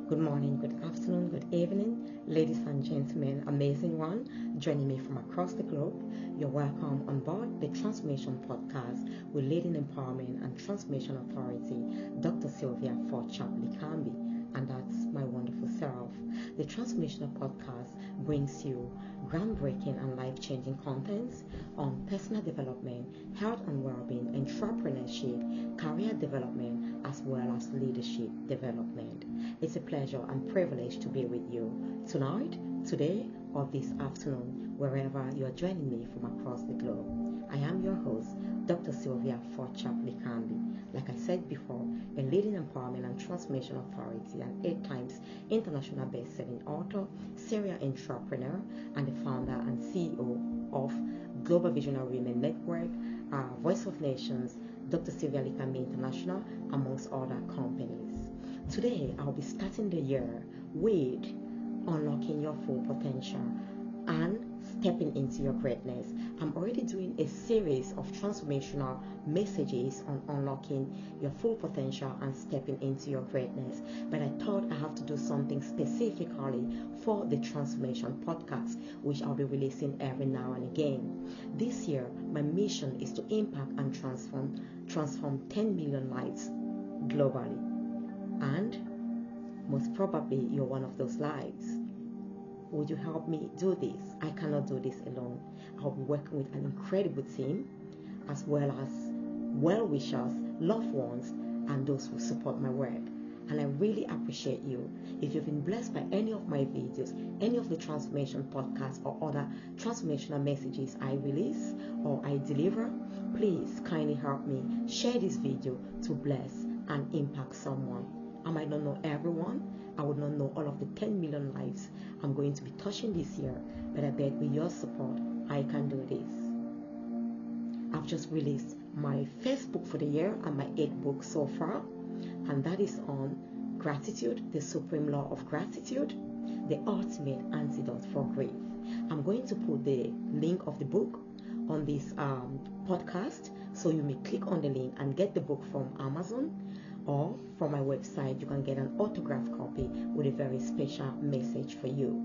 Good morning, good afternoon, good evening, ladies and gentlemen, amazing one, joining me from across the globe. You're welcome on board the Transformation Podcast with leading empowerment and transformation authority, Dr. Sylvia Forchap-Likambi, and that's my wonderful self. The Transformational Podcast brings you groundbreaking and life-changing contents on personal development, health and well-being, entrepreneurship, career development, as well as leadership development. It's a pleasure and privilege to be with you tonight, today, or this afternoon, wherever you are joining me from across the globe. I am your host, Dr. Sylvia Forchap-Likambi. Like I said before, a leading empowerment and transformation authority and 8 times international best-selling author, serial entrepreneur, and the founder and CEO of Global Visionary Women Network, Voice of Nations, Dr. Forchap-Likambi International, amongst other companies. Today, I'll be starting the year with unlocking your full potential and stepping into your greatness. I'm already doing a series of transformational messages on unlocking your full potential and stepping into your greatness. But I thought I have to do something specifically for the Transformation Podcast, which I'll be releasing every now and again. This year, my mission is to impact and transform 10 million lives globally. And most probably you're one of those lives. Would you help me do this? I cannot do this alone. I'll be working with an incredible team, as well as well-wishers, loved ones, and those who support my work. And I really appreciate you. If you've been blessed by any of my videos, any of the transformation podcasts or other transformational messages I release or I deliver, please kindly help me share this video to bless and impact someone. I might not know everyone. I would not know all of the 10 million lives I'm going to be touching this year, but I bet with your support, I can do this. I've just released my first book for the year and my 8th book so far, and that is on gratitude, the supreme law of gratitude, the ultimate antidote for grief. I'm going to put the link of the book on this podcast, so you may click on the link and get the book from Amazon, or from my website. You can get an autographed copy with a very special message for you.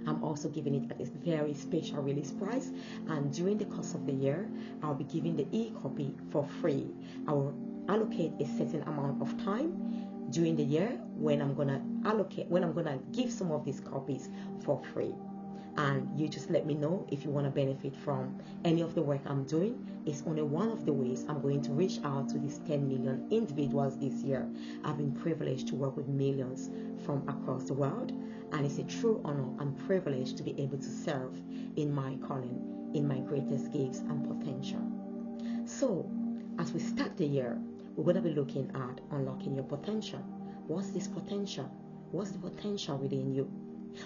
I'm also giving it at a very special release price, and during the course of the year, I'll be giving the e-copy for free. I will allocate a certain amount of time during the year when I'm gonna give some of these copies for free. And you just let me know if you want to benefit from any of the work I'm doing. It's only one of the ways I'm going to reach out to these 10 million individuals this year. I've been privileged to work with millions from across the world, and it's a true honor and privilege to be able to serve in my calling, in my greatest gifts and potential. So, as we start the year, we're going to be looking at unlocking your potential. What's this potential? What's the potential within you?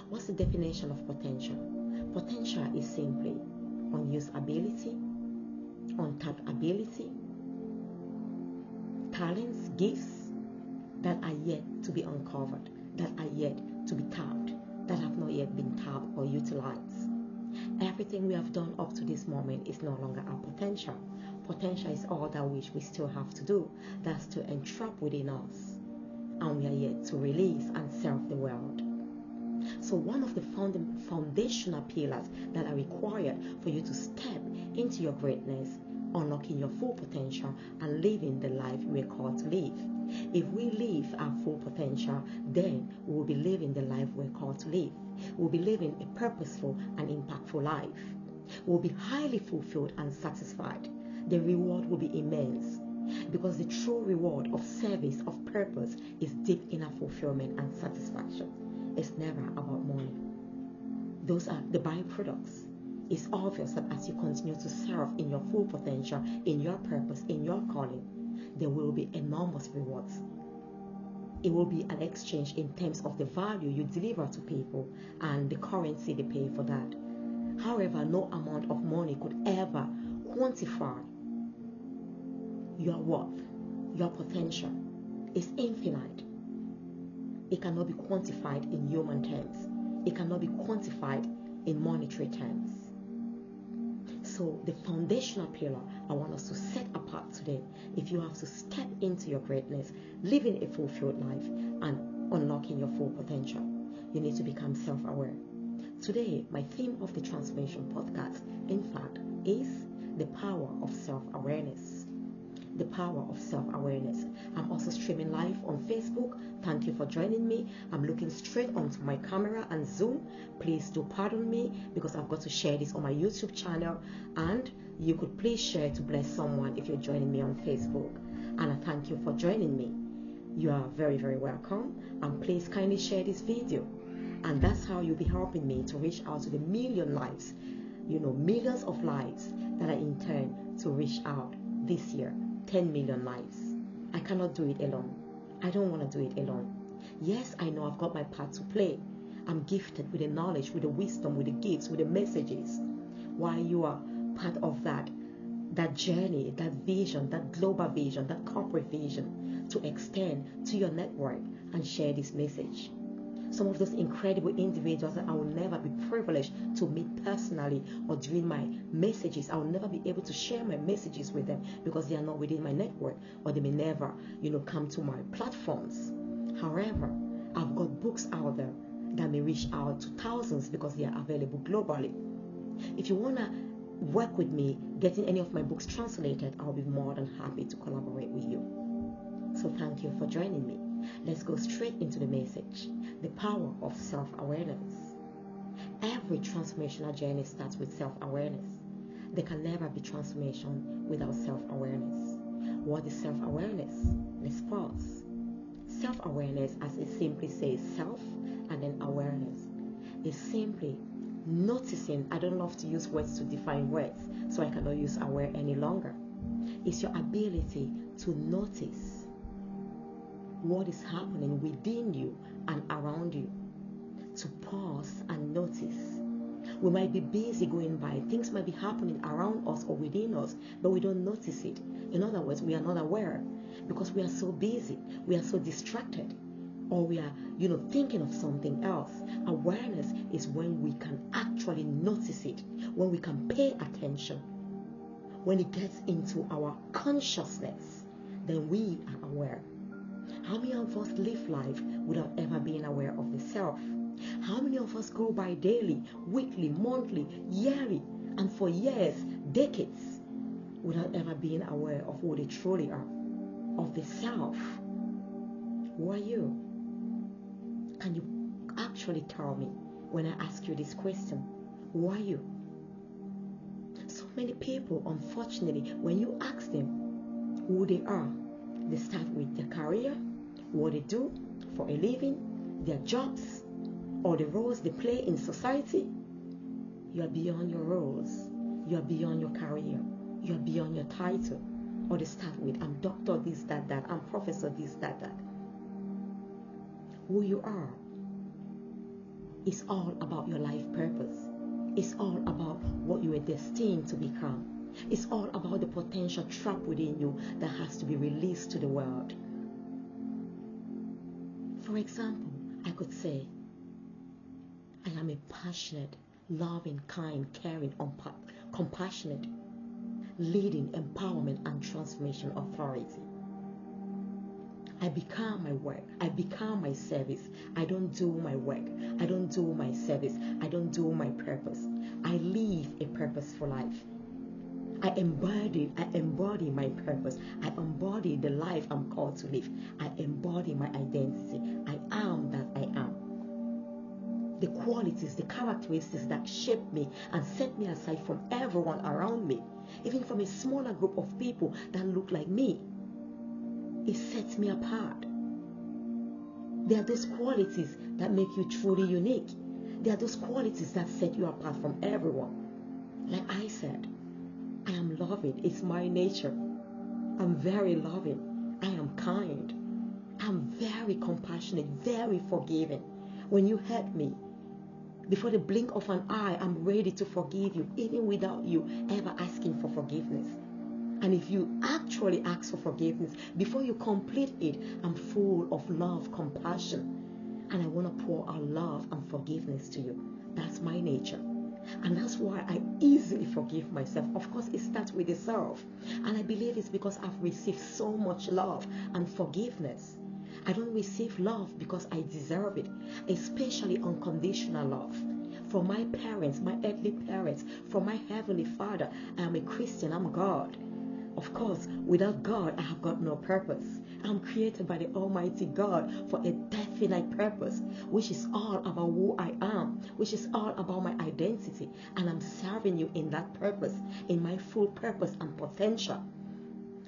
What's the definition of potential? Potential is simply unused ability, untapped ability, talents, gifts that are yet to be uncovered, that are yet to be tapped, that have not yet been tapped or utilized. Everything we have done up to this moment is no longer our potential. Potential is all that which we still have to do. That's to entrap within us, and we are yet to release and serve the world. So one of the foundational pillars that are required for you to step into your greatness, unlocking your full potential, and living the life we are called to live. If we live our full potential, then we will be living the life we're called to live. We'll be living a purposeful and impactful life. We'll be highly fulfilled and satisfied. The reward will be immense, because the true reward of service, of purpose, is deep inner fulfillment and satisfaction. It's never about money. Those are the byproducts. It's obvious that as you continue to serve in your full potential, in your purpose, in your calling, there will be enormous rewards. It will be an exchange in terms of the value you deliver to people and the currency they pay for that. However, no amount of money could ever quantify your worth, your potential. It's infinite. It cannot be quantified in human terms. It cannot be quantified in monetary terms. So the foundational pillar I want us to set apart today, if you have to step into your greatness, living a fulfilled life, and unlocking your full potential. You need to become self-aware. Today, my theme of the Transformation podcast, in fact, is the power of self-awareness. The power of self-awareness. I'm also streaming live on Facebook. Thank you for joining me. I'm looking straight onto my camera and Zoom. Please do pardon me because I've got to share this on my YouTube channel, and you could please share to bless someone if you're joining me on Facebook. And I thank you for joining me. You are very, very welcome, and please kindly share this video. And that's how you'll be helping me to reach out to the million lives, millions of lives that I intend to reach out this year. 10 million lives. I cannot do it alone. I don't want to do it alone. Yes, I know I've got my part to play. I'm gifted with the knowledge, with the wisdom, with the gifts, with the messages. While you are part of that journey, that vision, that global vision, that corporate vision, to extend to your network and share this message. Some of those incredible individuals that I will never be privileged to meet personally, or during my messages, I will never be able to share my messages with them because they are not within my network, or they may never, come to my platforms. However, I've got books out there that may reach out to thousands because they are available globally. If you want to work with me getting any of my books translated, I'll be more than happy to collaborate with you. So thank you for joining me. Let's go straight into the message. The power of self-awareness. Every transformational journey starts with self-awareness. There can never be transformation without self-awareness. What is self-awareness? Let's pause. Self-awareness, as it simply says, self and then awareness, is simply noticing. I don't love to use words to define words, so I cannot use aware any longer. It's your ability to notice what is happening within you and around you. To pause and notice. We might be busy going by. Things might be happening around us or within us, but we don't notice it. In other words, we are not aware because we are so busy. We are so distracted. Or we are, thinking of something else. Awareness is when we can actually notice it, when we can pay attention. When it gets into our consciousness, then we are aware. How many of us live life without ever being aware of the self? How many of us go by daily, weekly, monthly, yearly, and for years, decades, without ever being aware of who they truly are, of the self? Who are you? Can you actually tell me when I ask you this question? Who are you? So many people, unfortunately, when you ask them who they are, they start with their career, what they do for a living, their jobs, or the roles they play in society. You are beyond your roles. You are beyond your career. You are beyond your title. Or they start with, I'm doctor this, that. I'm professor this, that. Who you are is all about your life purpose. It's all about what you are destined to become. It's all about the potential trapped within you that has to be released to the world. For example, I could say, I am a passionate, loving, kind, caring, compassionate, leading, empowerment, and transformation authority. I become my work. I become my service. I don't do my work. I don't do my service. I don't do my purpose. I live a purposeful life. I embody my purpose. I embody the life I'm called to live. I embody my identity. I am that I am. The qualities, the characteristics that shape me and set me aside from everyone around me, even from a smaller group of people that look like me, it sets me apart. There are those qualities that make you truly unique. There are those qualities that set you apart from everyone. Like I said, I am loving. It's my nature. I'm very loving. I am kind. I'm very compassionate, very forgiving. When you hurt me, before the blink of an eye, I'm ready to forgive you, even without you ever asking for forgiveness. And if you actually ask for forgiveness, before you complete it, I'm full of love, compassion. And I want to pour out love and forgiveness to you. That's my nature. And that's why I easily forgive myself. Of course, it starts with the self. And I believe it's because I've received so much love and forgiveness. I don't receive love because I deserve it, especially unconditional love. From my parents, my earthly parents, from my heavenly Father. I am a Christian, I'm God. Of course, without God, I have got no purpose. I'm created by the Almighty God for a definite purpose, which is all about who I am, which is all about my identity, and I'm serving you in that purpose, in my full purpose and potential.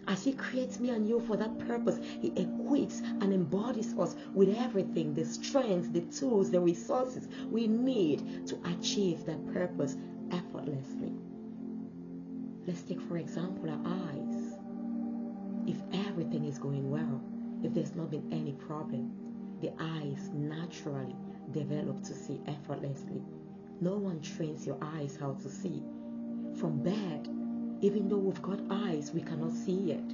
As He creates me and you for that purpose, He equips and embodies us with everything, the strength, the tools, the resources we need to achieve that purpose effortlessly. Let's take, for example, our eyes. If everything is going well, if there's not been any problem, the eyes naturally develop to see effortlessly. No one trains your eyes how to see. From birth, even though we've got eyes, we cannot see yet.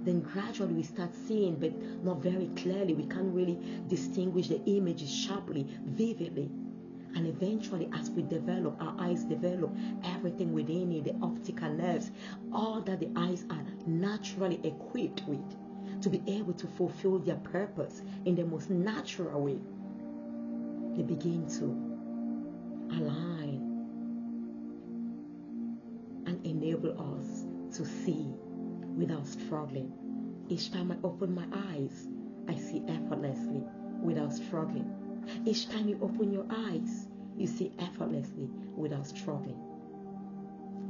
Then gradually we start seeing, but not very clearly. We can't really distinguish the images sharply, vividly. And eventually, as we develop, our eyes develop, everything within it, the optical nerves, all that the eyes are naturally equipped with to be able to fulfill their purpose in the most natural way. They begin to align and enable us to see without struggling. Each time I open my eyes, I see effortlessly without struggling. Each time you open your eyes, you see effortlessly without struggling.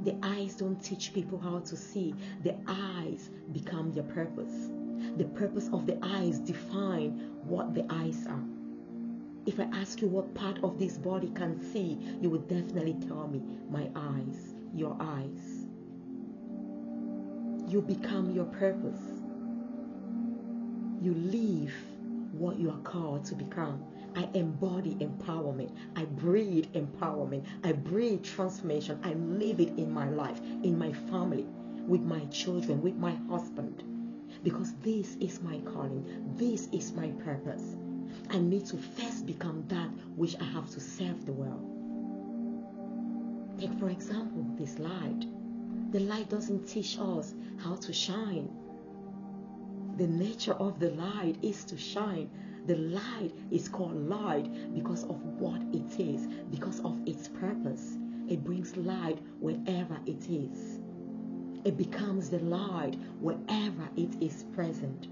The eyes don't teach people how to see. The eyes become their purpose. The purpose of the eyes define what the eyes are. If I ask you what part of this body can see, you would definitely tell me, my eyes, your eyes. You become your purpose. You live what you are called to become. I embody empowerment. I breathe empowerment. I breathe transformation. I live it in my life, in my family, with my children, with my husband. Because this is my calling. This is my purpose. I need to first become that which I have to serve the world. Take, for example, this light. The light doesn't teach us how to shine. The nature of the light is to shine. The light is called light because of what it is, because of its purpose. It brings light wherever it is. It becomes the light wherever it is present.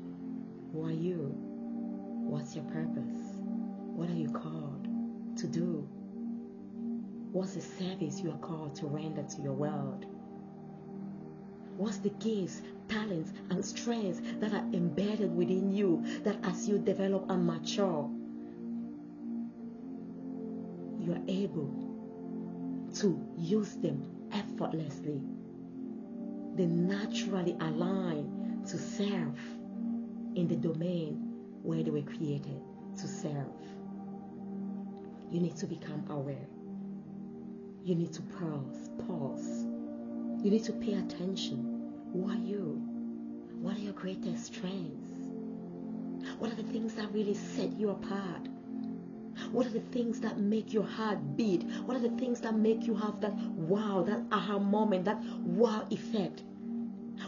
Who are you? What's your purpose? What are you called to do? What's the service you are called to render to your world? What's the gifts, talents, and strengths that are embedded within you that as you develop and mature, you are able to use them effortlessly? They naturally align to serve in the domain where they were created to serve. You need to become aware. You need to pause. You need to pay attention. Who are you? What are your greatest strengths? What are the things that really set you apart? What are the things that make your heart beat? What are the things that make you have that wow, that aha moment, that wow effect?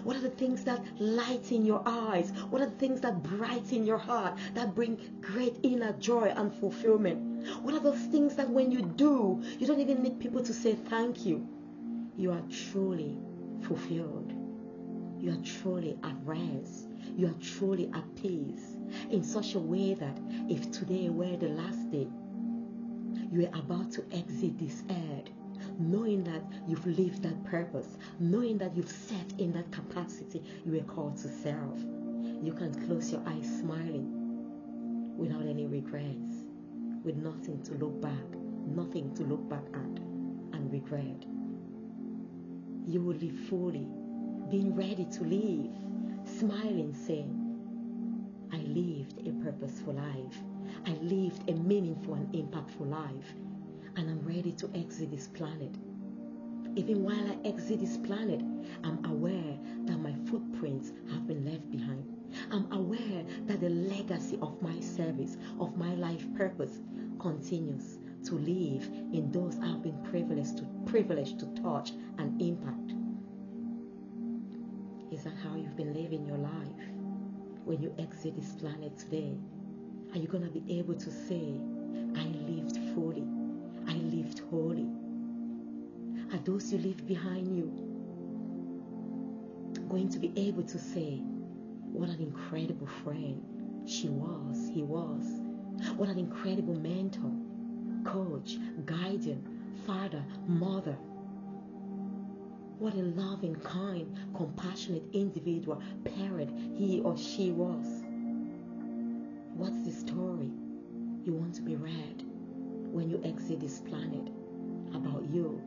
What are the things that lighten your eyes? What are the things that brighten your heart, that bring great inner joy and fulfillment? What are those things that when you do, you don't even need people to say thank you? You are truly fulfilled. You are truly at rest. You are truly at peace in such a way that if today were the last day, you are about to exit this earth, knowing that you've lived that purpose, knowing that you've served in that capacity you were called to serve. You can close your eyes smiling without any regrets, with nothing to look back at and regret. You will live fully, being ready to live, smiling, saying, I lived a purposeful life. I lived a meaningful and impactful life. And I'm ready to exit this planet. Even while I exit this planet, I'm aware that my footprints have been left behind. I'm aware that the legacy of my service, of my life purpose, continues to live in those I've been privileged to touch and impact. Is that how you've been living your life? when you exit this planet today, are you going to be able to say, I lived fully, I lived wholly? Are those you leave behind you going to be able to say, what an incredible friend she was, he was? What an incredible mentor, coach, guardian, father, mother. What a loving, kind, compassionate individual, parent he or she was. What's the story you want to be read when you exit this planet about you?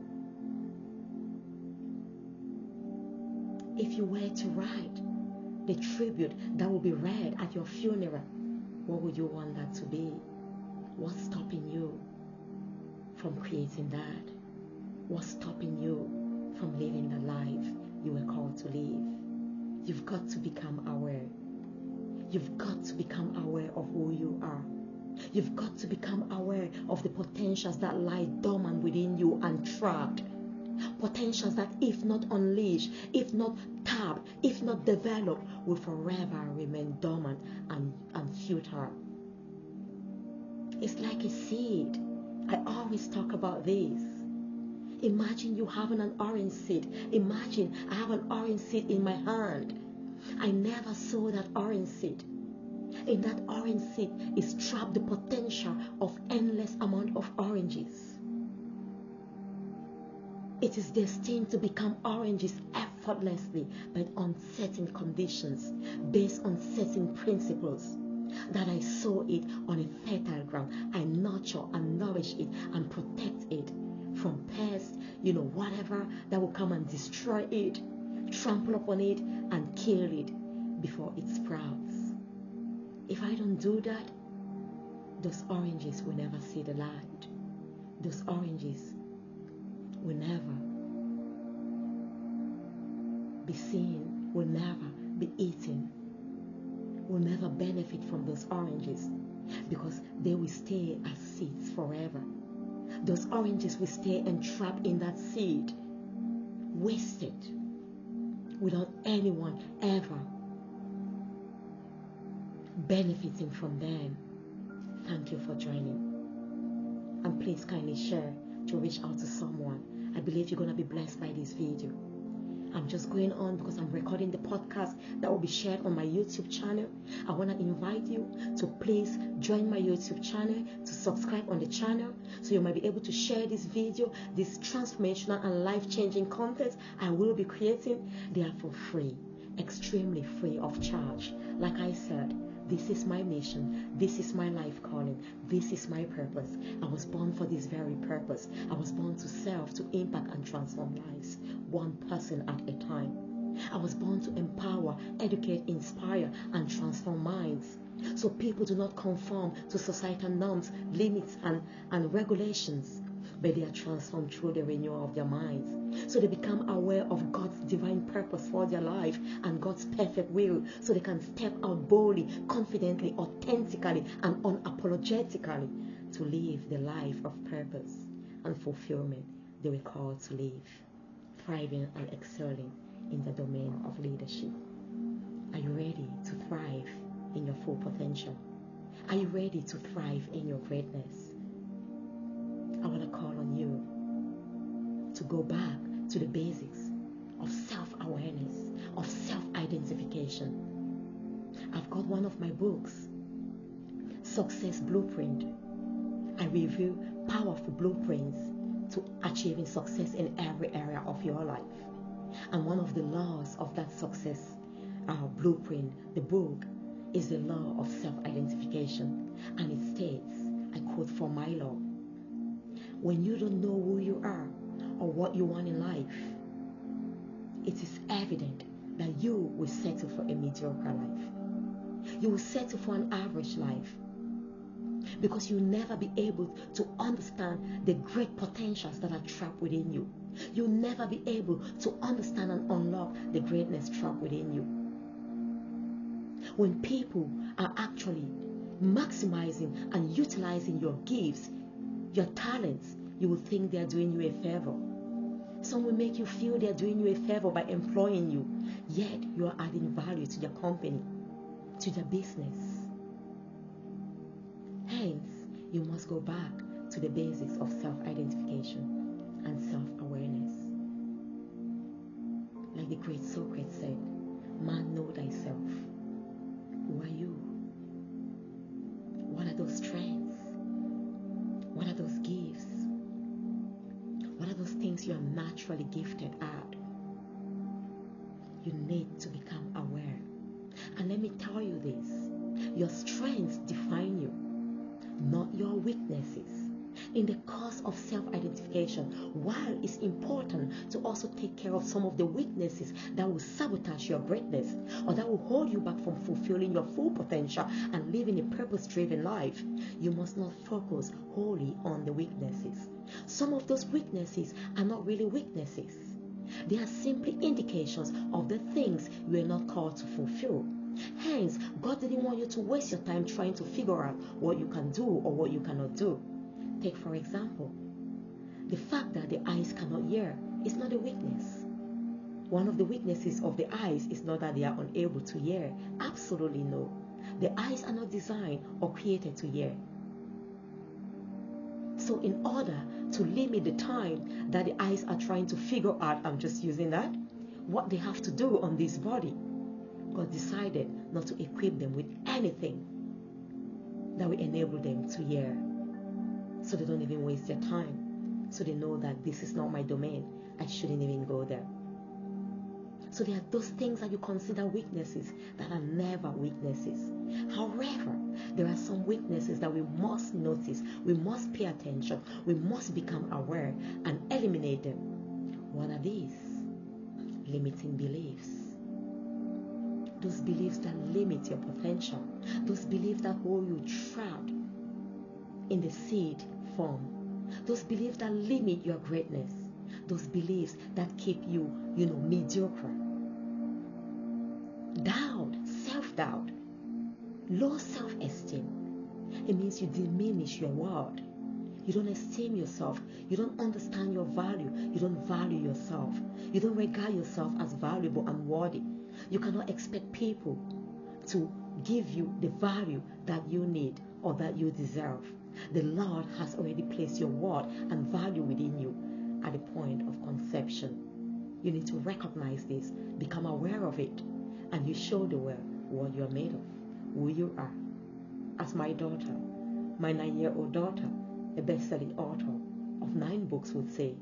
If you were to write the tribute that will be read at your funeral, what would you want that to be? What's stopping you from creating that? What's stopping you from living the life you were called to live? You've got to become aware. You've got to become aware of who you are. You've got to become aware of the potentials that lie dormant within you and trapped. Potentials that, if not unleashed, if not tapped, if not developed, will forever remain dormant and futile. It's like a seed. I always talk about this. Imagine you having an orange seed. Imagine I have an orange seed in my hand. I never saw that orange seed. In that orange seed is trapped the potential of endless amount of oranges. It is destined to become oranges effortlessly by uncertain conditions, based on certain principles. That I sow it on a fertile ground. I nurture and nourish it and protect it from pests, whatever that will come and destroy it, trample upon it and kill it before it sprouts. If I don't do that, those oranges will never see the light. Those oranges will never be seen, will never be eaten, will never benefit from those oranges, because they will stay as seeds forever. Those oranges will stay entrapped in that seed, wasted, without anyone ever benefiting from them. Thank you for joining. And please kindly share to reach out to someone. I believe you're going to be blessed by this video. I'm just going on because I'm recording the podcast that will be shared on my YouTube channel. I want to invite you to please join my YouTube channel, to subscribe on the channel, so you might be able to share this video, this transformational and life-changing content I will be creating. They are for free, extremely free of charge. Like I said, this is my mission. This is my life calling. This is my purpose. I was born for this very purpose. I was born to serve, to impact and transform lives, one person at a time. I was born to empower, educate, inspire, and transform minds, so people do not conform to societal norms, limits, and regulations, but they are transformed through the renewal of their minds. So they become aware of God's divine purpose for their life and God's perfect will, so they can step out boldly, confidently, authentically, and unapologetically to live the life of purpose and fulfillment they were called to live, thriving and excelling in the domain of leadership. Are you ready to thrive in your full potential? Are you ready to thrive in your greatness? I want to call on you to go back to the basics of self-awareness, of self-identification. I've got one of my books, Success Blueprint. I review powerful blueprints to achieving success in every area of your life. And one of the laws of that success blueprint, the book, is the law of self-identification. And it states, I quote from my law, when you don't know who you are or what you want in life, it is evident that you will settle for a mediocre life. You will settle for an average life, because you'll never be able to understand the great potentials that are trapped within you. You'll never be able to understand and unlock the greatness trapped within you. When people are actually maximizing and utilizing your gifts, your talents, you will think they are doing you a favor. Some will make you feel they are doing you a favor by employing you, yet you are adding value to their company. to their business. Hence, you must go back to the basics of self-identification and self-awareness. Like the great Socrates said, man, know thyself. Who are you? What are those strengths? What are those gifts? What are those things you are naturally gifted at? You need to become aware. And let me tell you this, your strengths define you, not your weaknesses. In the course of self-identification, while it's important to also take care of some of the weaknesses that will sabotage your greatness or that will hold you back from fulfilling your full potential and living a purpose-driven life, you must not focus wholly on the weaknesses. Some of those weaknesses are not really weaknesses. They are simply indications of the things you are not called to fulfill. Hence, God didn't want you to waste your time trying to figure out what you can do or what you cannot do. Take, for example, the fact that the eyes cannot hear is not a weakness. One of the weaknesses of the eyes is not that they are unable to hear. Absolutely no. The eyes are not designed or created to hear. So in order to limit the time that the eyes are trying to figure out, I'm just using that, what they have to do on this body, God decided not to equip them with anything that will enable them to hear. So they don't even waste their time. So they know that this is not my domain. I shouldn't even go there. So there are those things that you consider weaknesses that are never weaknesses. However, there are some weaknesses that we must notice. We must pay attention. We must become aware and eliminate them. What are these? Limiting beliefs. Those beliefs that limit your potential. Those beliefs that hold you trapped in the seed form. Those beliefs that limit your greatness. Those beliefs that keep you, mediocre. Doubt, self-doubt, low self-esteem. It means you diminish your worth. You don't esteem yourself. You don't understand your value. You don't value yourself. You don't regard yourself as valuable and worthy. You cannot expect people to give you the value that you need or that you deserve. The Lord has already placed your worth and value within you at the point of conception. You need to recognize this, become aware of it, and you show the world what you are made of, who you are. As my daughter, my 9-year-old daughter, a best-selling author of 9 books would say,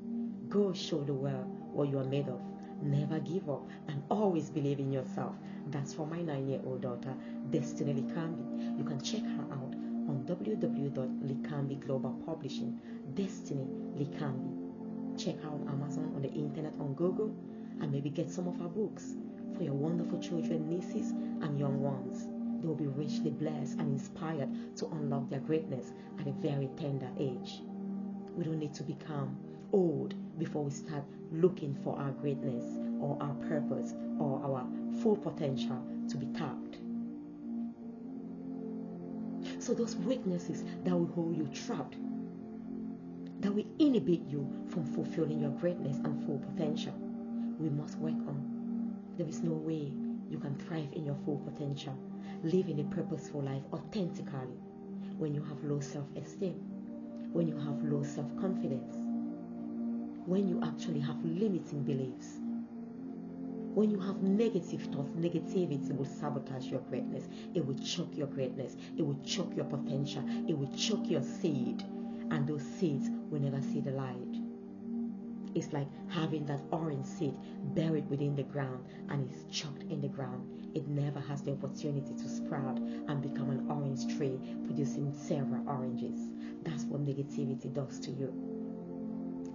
go show the world what you are made of. Never give up and always believe in yourself. That's for my 9-year-old daughter, Destiny-Likambi. You can check her out on www.Likambi Global Publishing, Destiny-Likambi. Check her on Amazon, on the internet, on Google, and maybe get some of her books for your wonderful children, nieces, and young ones. They will be richly blessed and inspired to unlock their greatness at a very tender age. We don't need to become old before we start looking for our greatness or our purpose or our full potential to be tapped. So those weaknesses that will hold you trapped, that will inhibit you from fulfilling your greatness and full potential, we must work on. There is no way you can thrive in your full potential, living a purposeful life authentically, when you have low self-esteem, when you have low self-confidence, when you actually have limiting beliefs, when you have negative thoughts. Negativity will sabotage your greatness. It will choke your greatness. It will choke your potential. It will choke your seed. And those seeds will never see the light. It's like having that orange seed buried within the ground and it's choked in the ground. It never has the opportunity to sprout and become an orange tree producing several oranges. That's what negativity does to you.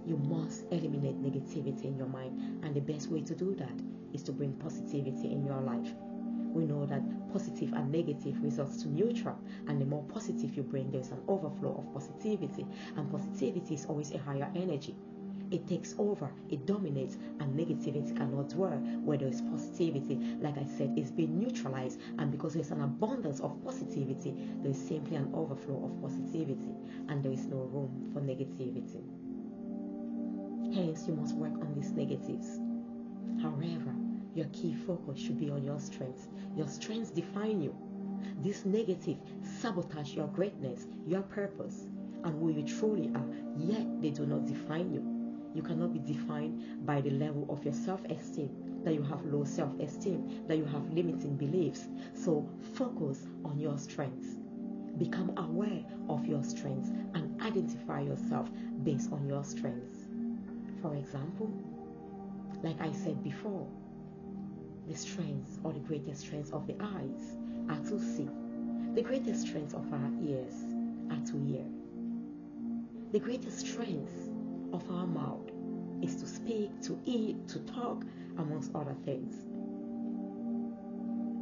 You must eliminate negativity in your mind, and the best way to do that is to bring positivity in your life. We know that positive and negative results to neutral, and the more positive you bring, there's an overflow of positivity, and positivity is always a higher energy. It takes over, it dominates, and negativity cannot dwell where there is positivity. Like I said, it's being neutralized, and because there's an abundance of positivity, there is simply an overflow of positivity, and there is no room for negativity. Hence, you must work on these negatives. However, your key focus should be on your strengths. Your strengths define you. This negative sabotage your greatness, your purpose, and who you truly are, yet they do not define you. You cannot be defined by the level of your self-esteem, that you have low self-esteem, that you have limiting beliefs. So focus on your strengths. Become aware of your strengths and identify yourself based on your strengths. For example, like I said before, the strengths or the greatest strengths of the eyes are to see. The greatest strengths of our ears are to hear. The greatest strengths of our mouth is to speak, to eat, to talk, amongst other things.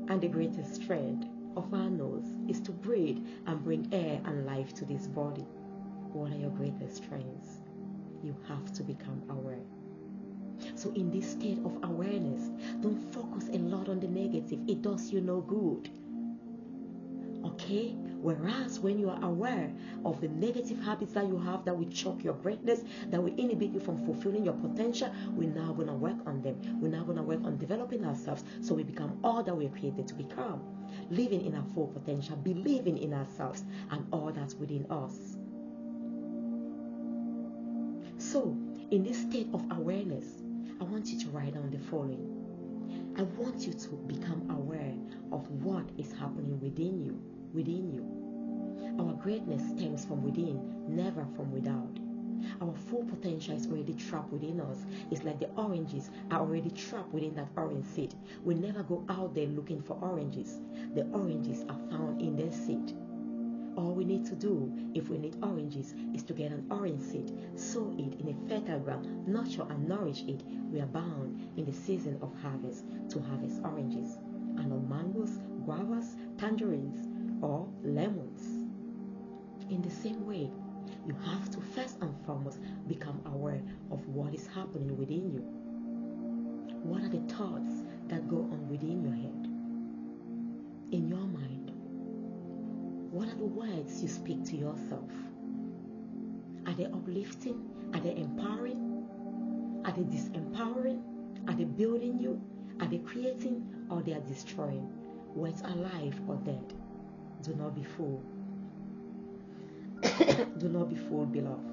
And the greatest strength of our nose is to breathe and bring air and life to this body. What are your greatest strengths? You have to become aware. So in this state of awareness, don't focus a lot on the negative. It does you no good. Okay? Whereas when you are aware of the negative habits that you have that will choke your greatness, that will inhibit you from fulfilling your potential, we're now going to work on them. We're now going to work on developing ourselves so we become all that we're created to become. Living in our full potential, believing in ourselves and all that's within us. So, in this state of awareness, I want you to write down the following. I want you to become aware of what is happening within you. Our greatness stems from within, never from without. Our full potential is already trapped within us. It's like the oranges are already trapped within that orange seed. We never go out there looking for oranges. The oranges are found in their seed. All we need to do, if we need oranges, is to get an orange seed, sow it in a fertile ground, nurture and nourish it. We are bound in the season of harvest to harvest oranges, and on mangoes, guavas, tangerines, or lemons. In the same way, you have to first and foremost become aware of what is happening within you. What are the thoughts that go on within your head, in your mind? What are the words you speak to yourself? Are they uplifting? Are they empowering? Are they disempowering? Are they building you? Are they creating, or they are destroying? Words are alive or dead. Do not be fooled. Do not be fooled, beloved.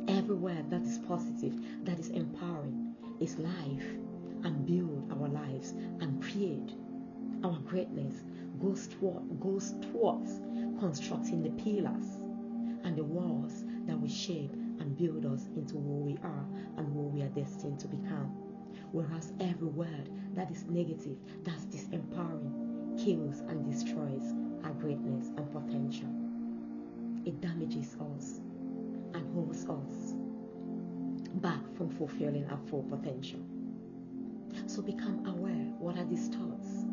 Every word that is positive, that is empowering, is life, and build our lives and create our greatness. Goes towards constructing the pillars and the walls that will shape and build us into who we are and who we are destined to become. Whereas every word that is negative, that's disempowering, kills and destroys our greatness and potential. It damages us and holds us back from fulfilling our full potential. So become aware. What are these thoughts?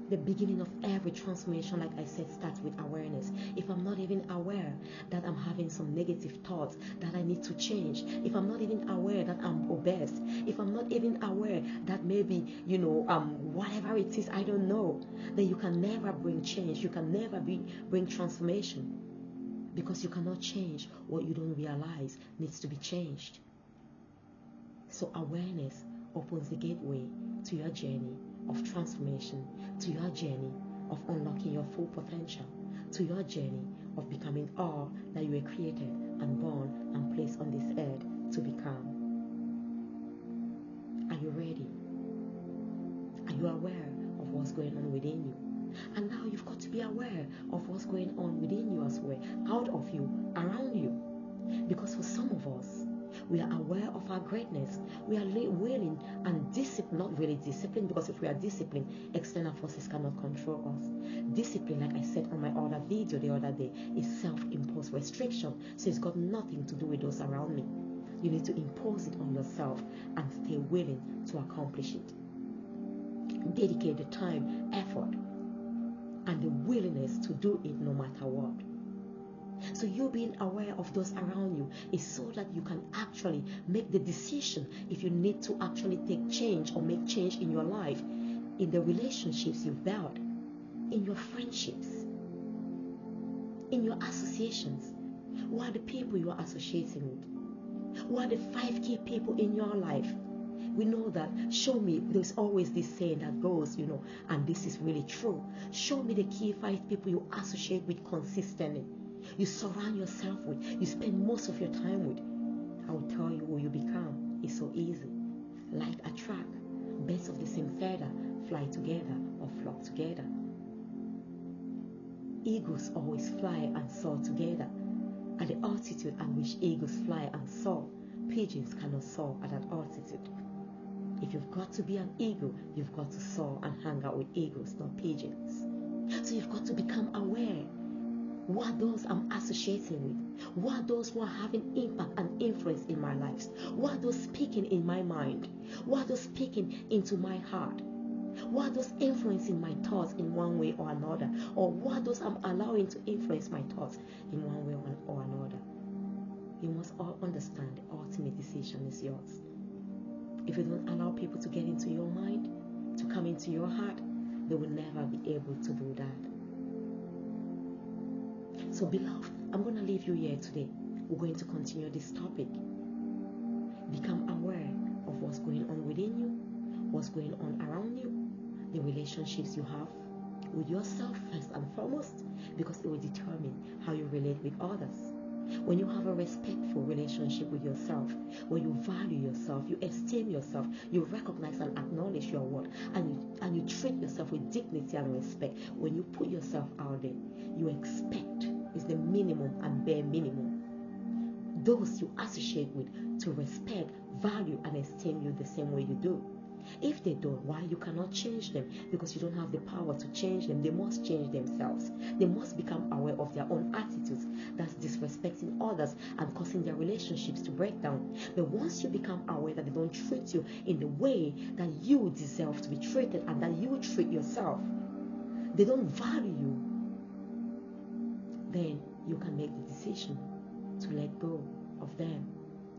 The beginning of every transformation, like I said, starts with awareness. If I'm not even aware that I'm having some negative thoughts that I need to change, if I'm not even aware that I'm obese, if I'm not even aware that maybe, whatever it is, I don't know, then you can never bring change. You can never bring transformation, because you cannot change what you don't realize needs to be changed. So awareness opens the gateway to your journey of transformation, to your journey of unlocking your full potential, to your journey of becoming all that you were created and born and placed on this earth to become. Are you ready? Are you aware of what's going on within you? And now you've got to be aware of what's going on within you as well, out of you, around you. Because for some of us, we are aware of our greatness. We are willing and disciplined, not really disciplined, because if we are disciplined, external forces cannot control us. Discipline, like I said on my other video the other day, is self-imposed restriction. So it's got nothing to do with those around me. You need to impose it on yourself and stay willing to accomplish it. Dedicate the time, effort, and the willingness to do it no matter what. So you being aware of those around you is so that you can actually make the decision if you need to actually take change or make change in your life, in the relationships you've built, in your friendships, in your associations. Who are the people you are associating with? Who are the 5 key people in your life? We know that, show me, there's always this saying that goes, and this is really true. Show me the key 5 people you associate with consistently. You surround yourself with, you spend most of your time with. I will tell you who you become. It's so easy. Like attract, birds of the same feather fly together or flock together. Eagles always fly and soar together. At the altitude at which eagles fly and soar, pigeons cannot soar at that altitude. If you've got to be an eagle, you've got to soar and hang out with eagles, not pigeons. So you've got to become aware. Who are those I'm associating with? Who are those who are having impact and influence in my life? Who are those speaking in my mind? Who are those speaking into my heart? Who are those influencing my thoughts in one way or another? Or who are those I'm allowing to influence my thoughts in one way or another? You must all understand the ultimate decision is yours. If you don't allow people to get into your mind, to come into your heart, they will never be able to do that. So beloved, I'm going to leave you here today. We're going to continue this topic. Become aware of what's going on within you, what's going on around you, the relationships you have with yourself first and foremost, because it will determine how you relate with others. When you have a respectful relationship with yourself, where you value yourself, you esteem yourself, you recognize and acknowledge your worth, and you treat yourself with dignity and respect, when you put yourself out there, you expect is the minimum and bare minimum. Those you associate with to respect, value, and esteem you the same way you do. If they don't, why you cannot change them? Because you don't have the power to change them. They must change themselves. They must become aware of their own attitudes that's disrespecting others and causing their relationships to break down. But once you become aware that they don't treat you in the way that you deserve to be treated and that you treat yourself, they don't value you, then you can make the decision to let go of them,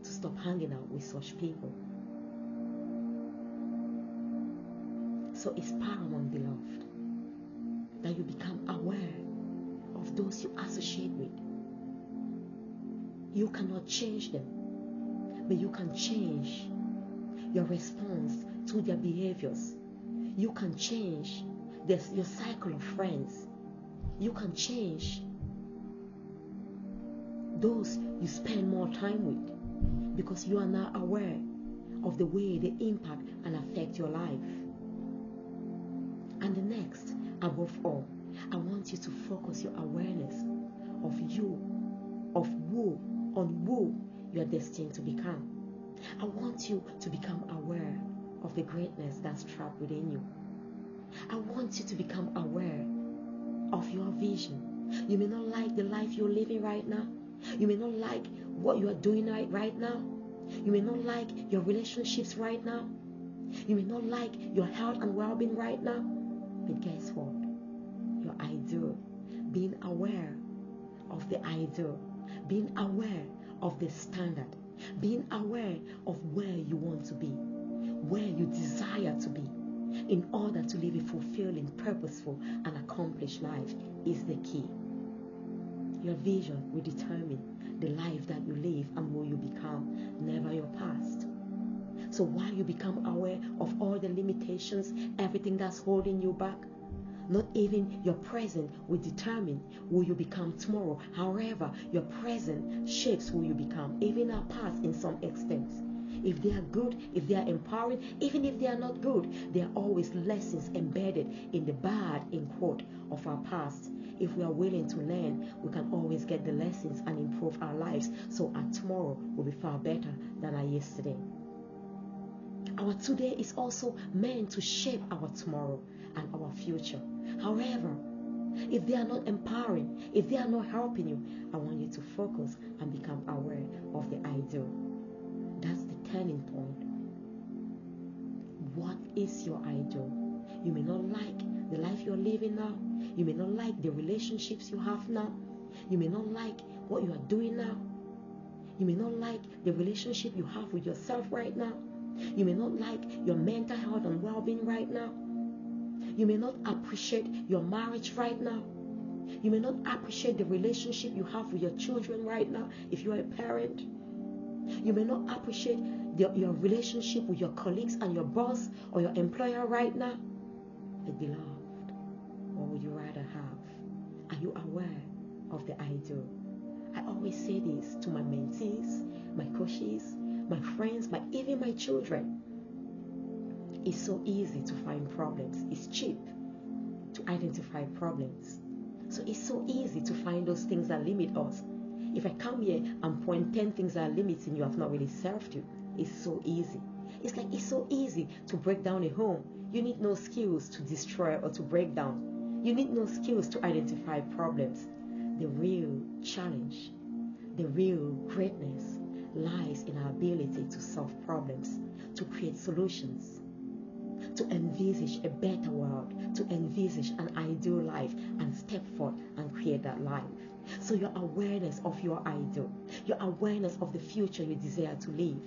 to stop hanging out with such people. So it's paramount, beloved, that you become aware of those you associate with. You cannot change them, but you can change your response to their behaviors. You can change your cycle of friends. You can change those you spend more time with, because you are now aware of the way they impact and affect your life. And the next, above all, I want you to focus your awareness of you, on who you are destined to become. I want you to become aware of the greatness that's trapped within you. I want you to become aware of your vision. You may not like the life you're living right now. You may not like what you are doing right now. You may not like your relationships right now. You may not like your health and well-being right now. But guess what? Your ideal. Being aware of the ideal. Being aware of the standard. Being aware of where you want to be. Where you desire to be. In order to live a fulfilling, purposeful, and accomplished life is the key. Your vision will determine the life that you live and who you become, never your past. So while you become aware of all the limitations, everything that's holding you back, not even your present will determine who you become tomorrow. However, your present shapes who you become, even our past in some extent. If they are good, if they are empowering, even if they are not good, there are always lessons embedded in the bad, in quote, of our past. If we are willing to learn, we can always get the lessons and improve our lives, so our tomorrow will be far better than our yesterday. Our today is also meant to shape our tomorrow and our future. However, if they are not empowering, if they are not helping you, I want you to focus and become aware of the ideal. That's the turning point. What is your ideal? You may not like the life you're living now. You may not like the relationships you have now. You may not like what you are doing now. You may not like the relationship you have with yourself right now. You may not like your mental health and well-being right now. You may not appreciate your marriage right now. You may not appreciate the relationship you have with your children right now if you are a parent. You may not appreciate your relationship with your colleagues and your boss or your employer right now? My beloved, what would you rather have? Are you aware of the ideal? I always say this to my mentees, my coaches, my friends, even my children. It's so easy to find problems. It's cheap to identify problems. So it's so easy to find those things that limit us. If I come here and point 10 things that are limiting you, have not really served you. It's so easy. It's so easy to break down a home. You need no skills to destroy or to break down. You need no skills to identify problems. The real challenge, the real greatness lies in our ability to solve problems, to create solutions, to envisage a better world, to envisage an ideal life and step forth and create that life. So your awareness of your ideal, your awareness of the future you desire to live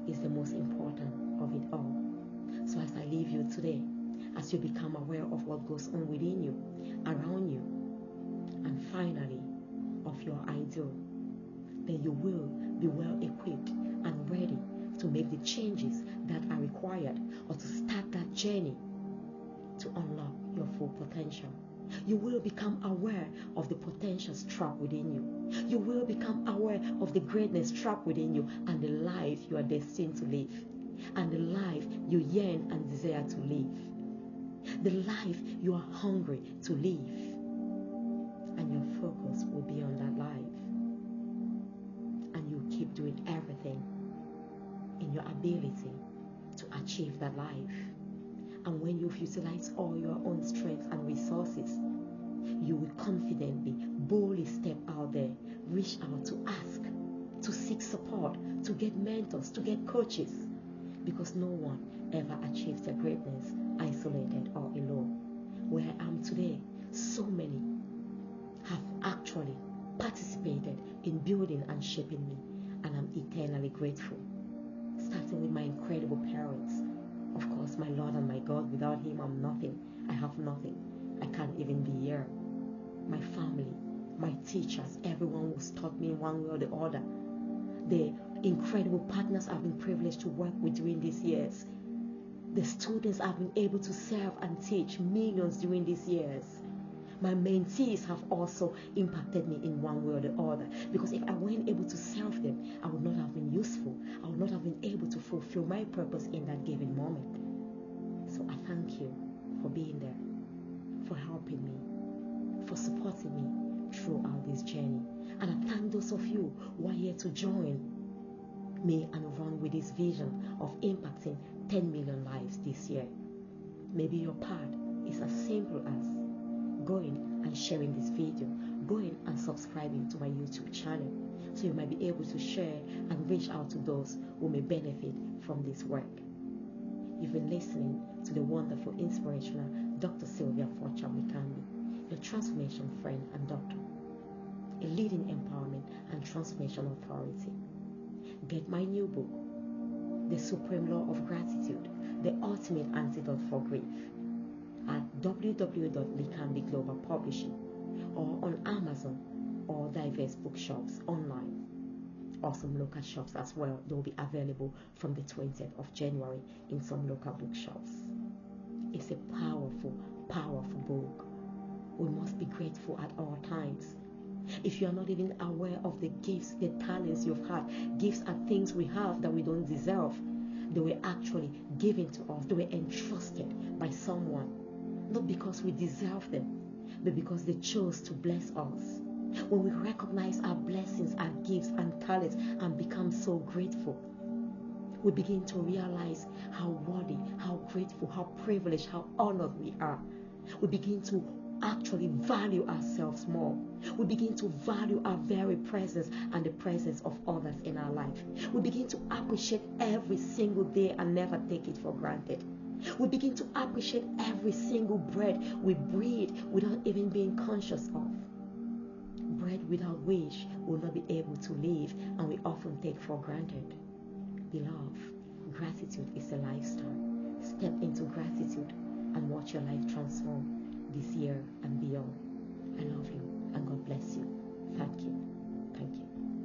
is the most important of it all. So as I leave you today, as you become aware of what goes on within you, around you, and finally of your ideal, then you will be well equipped and ready to make the changes that are required or to start that journey to unlock your full potential. You will become aware of the potentials trapped within you. You will become aware of the greatness trapped within you and the life you are destined to live, and the life you yearn and desire to live, the life you are hungry to live, and your focus will be on that life, and you keep doing everything in your ability to achieve that life. And when you've utilized all your own strengths and resources, you will confidently, boldly step out there, reach out to ask, to seek support, to get mentors, to get coaches, because no one ever achieves their greatness isolated or alone. Where I am today, so many have actually participated in building and shaping me, and I'm eternally grateful. Starting with my incredible parents. Of course, my Lord and my God, without him I'm nothing. I have nothing. I can't even be here. My family, my teachers, everyone who's taught me in one way or the other. The incredible partners I've been privileged to work with during these years. The students I've been able to serve and teach millions during these years. My mentees have also impacted me in one way or the other, because if I weren't able to serve them, I would not have been useful. I would not have been able to fulfill my purpose in that given moment. So I thank you for being there, for helping me, for supporting me throughout this journey. And I thank those of you who are here to join me and run with this vision of impacting 10 million lives this year. Maybe your part is as simple as going and sharing this video, going and subscribing to my YouTube channel, so you might be able to share and reach out to those who may benefit from this work. You've been listening to the wonderful, inspirational Dr. Sylvia Forchap-Likambi, your transformation friend and doctor, a leading empowerment and transformation authority. Get my new book, The Supreme Law of Gratitude, the ultimate antidote for grief, at www.Likambi Global Publishing, or on Amazon or diverse bookshops online, or some local shops as well. They'll be available from the 20th of January in some local bookshops. It's a powerful, powerful book. We must be grateful at all times. If you are not even aware of the gifts, the talents you've had, gifts are things we have that we don't deserve. They were actually given to us. They were entrusted by someone. Not because we deserve them, but because they chose to bless us. When we recognize our blessings, our gifts and talents, and become so grateful, we begin to realize how worthy, how grateful, how privileged, how honored we are. We begin to actually value ourselves more. We begin to value our very presence and the presence of others in our life. We begin to appreciate every single day and never take it for granted. We begin to appreciate every single breath we breathe without even being conscious of. Bread without which we'll not be able to live, and we often take for granted. Beloved, gratitude is a lifestyle. Step into gratitude and watch your life transform this year and beyond. I love you and God bless you. Thank you. Thank you.